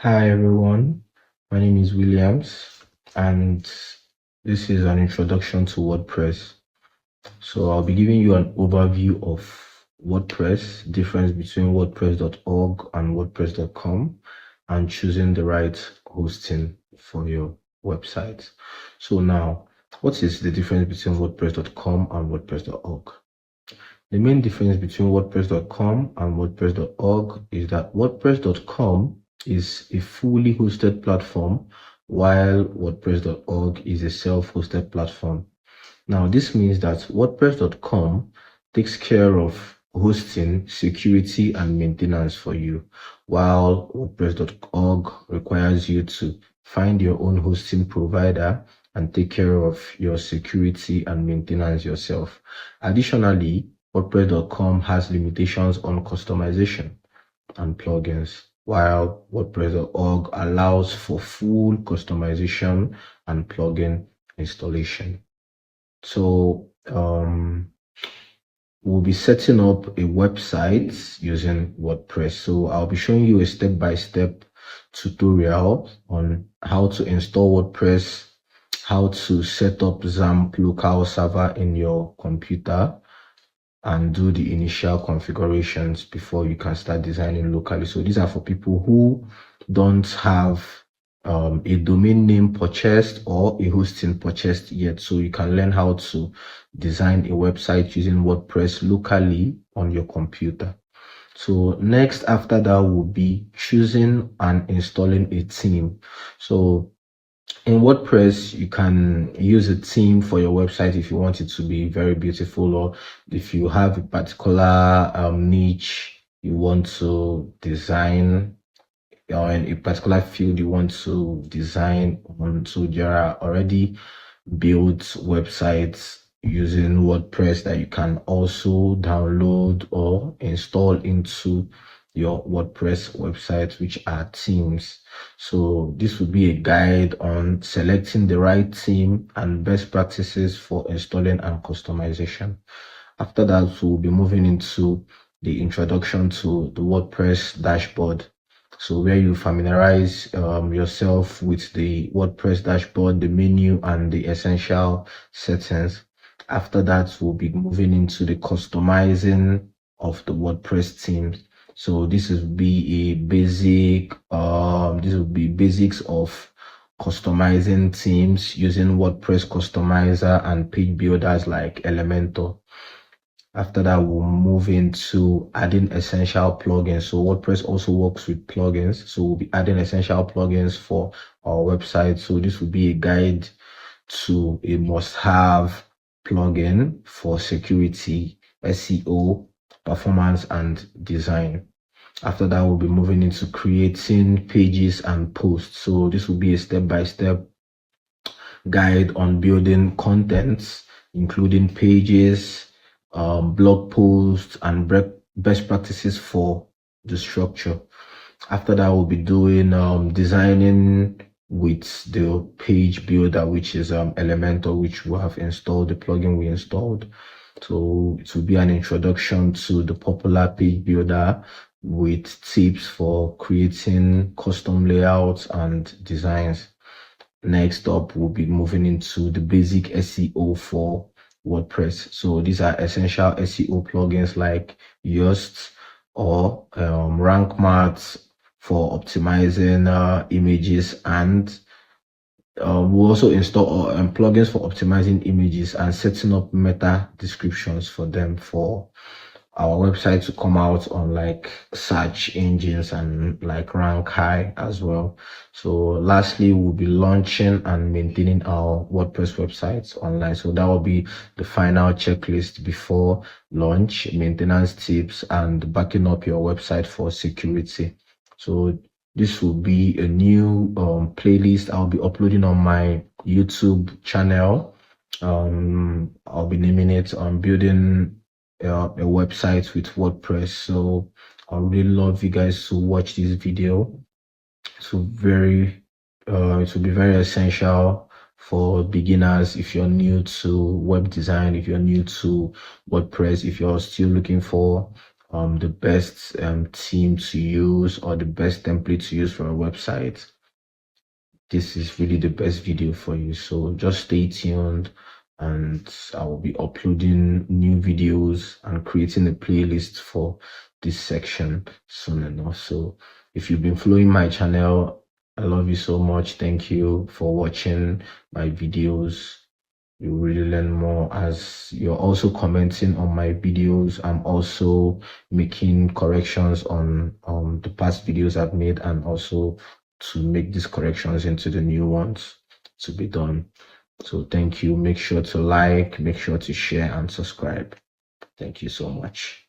Hi everyone, my name is Williams and this is an introduction to WordPress. So I'll be giving you an overview of WordPress, difference between WordPress.org and WordPress.com, and choosing the right hosting for your website. So now, what is the difference between WordPress.com and WordPress.org? The main difference between WordPress.com and WordPress.org is that WordPress.com is a fully hosted platform, while WordPress.org is a self-hosted platform. Now, this means that WordPress.com takes care of hosting, security, and maintenance for you, while WordPress.org requires you to find your own hosting provider and take care of your security and maintenance yourself. Additionally, WordPress.com has limitations on customization and plugins, while WordPress.org allows for full customization and plugin installation. So we'll be setting up a website using WordPress. So I'll be showing you a step-by-step tutorial on how to install WordPress, how to set up XAMPP local server in your computer, and do the initial configurations before you can start designing locally. So these are for people who don't have a domain name purchased or a hosting purchased yet. So you can learn how to design a website using WordPress locally on your computer. So next after that will be choosing and installing a theme. So in WordPress, you can use a theme for your website if you want it to be very beautiful, or if you have a particular niche you want to design, or in a particular field you want to design on. So there are already built websites using WordPress that you can also download or install into your WordPress website, which are themes. So this will be a guide on selecting the right theme and best practices for installing and customization. After that, we'll be moving into the introduction to the WordPress dashboard. So where you familiarize yourself with the WordPress dashboard, the menu, and the essential settings. After that, we'll be moving into the customizing of the WordPress themes. So this will be a basic, this will be basics of customizing themes using WordPress customizer and page builders like Elementor. After that, we'll move into adding essential plugins. So WordPress also works with plugins. So we'll be adding essential plugins for our website. So this will be a guide to a must-have plugin for security, SEO, performance, and design. After that, we'll be moving into creating pages and posts. So this will be a step-by-step guide on building contents, including pages, blog posts, and best practices for the structure. After that, we'll be doing designing with the page builder, which is Elementor, which we have installed, the plugin we installed. So it will be an introduction to the popular page builder with tips for creating custom layouts and designs. Next up, we'll be moving into the basic SEO for WordPress. So these are essential SEO plugins like Yoast or Rank Math for optimizing images, and we'll also install plugins for optimizing images and setting up meta descriptions for them for our website to come out on like search engines and like rank high as well. So lastly, we'll be launching and maintaining our WordPress websites online. So that will be the final checklist before launch, maintenance tips, and backing up your website for security. So this will be a new playlist I'll be uploading on my YouTube channel. I'll be naming it building a website with WordPress. So I really love you guys to watch this video. So it will be very essential for beginners. If you're new to web design, if you're new to WordPress, if you're still looking for the best theme to use or the best template to use for a website, this is really the best video for you. So just stay tuned, and I will be uploading new videos and creating a playlist for this section soon enough. So if you've been following my channel, I love you so much. Thank you for watching my videos. You really learn more as you're also commenting on my videos. I'm also making corrections on the past videos I've made, and also to make these corrections into the new ones to be done. So thank you. Make sure to like, make sure to share and subscribe. Thank you so much.